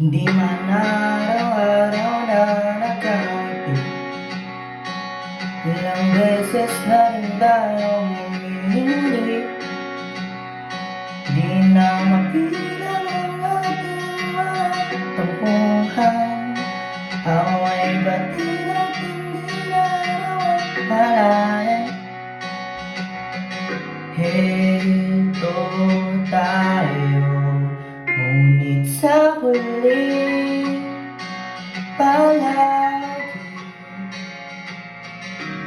Hindi man araw-araw na nakarating, ilang beses na rin tayong humihingi. Di na mapilang ang ating mga tampuhan. Away ba't at hindi na malayan. Heto tayo, ngunit sa huli palagi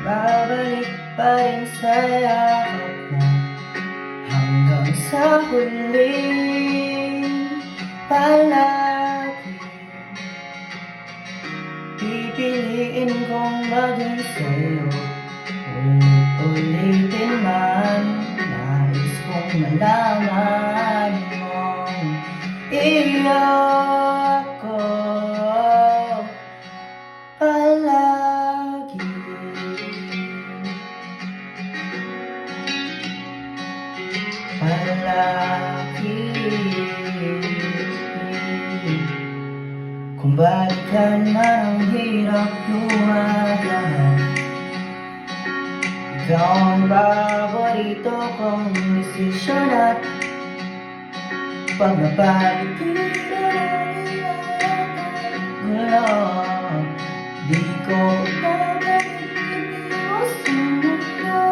babalik pa rin sa yakap mo. Hanggang sa huli palagi pipiliin kong maging sa'yo. Ulit-ulitin man, nais kong malaman mong iyo ako palagi. Palagi. Kung balikan man ang hirap lumalahan, ikaw ang paborito kong desisyon. At pag nabalik gulo, di ko babalik sa mundo.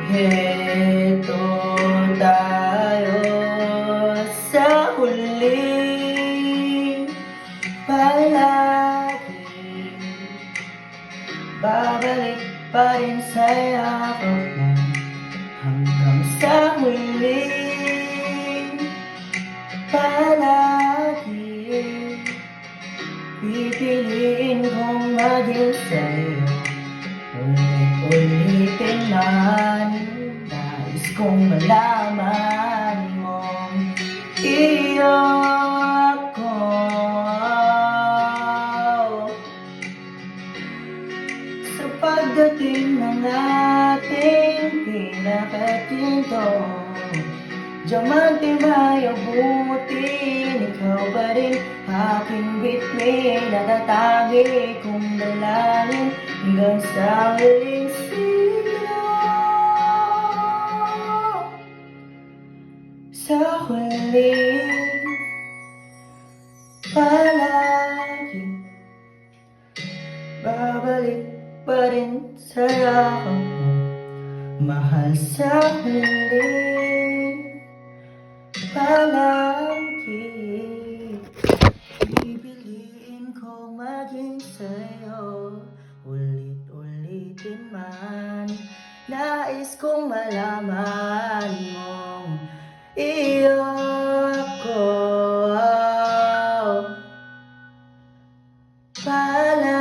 Heto tayo sa huli palagi babalik pa rin sa yakap mo. Hanggang sa huli palagi pipiliin kong maging sa'yo. Ulit-ulitin man, nais kong malaman mong iyo ako sa pagdating ng ating pinakatinto. Diamante ba'y abutin, ikaw pa rin aking bituin. Natatagi kong dalangin hanggang sa huling silo. Sa huli palagi babalik pa rin sa yakap mo. Mahal sa huli palagi pipiliin kong maging sa'yo. Ulit-ulitin man, nais kong malaman mong iyo ako palagi.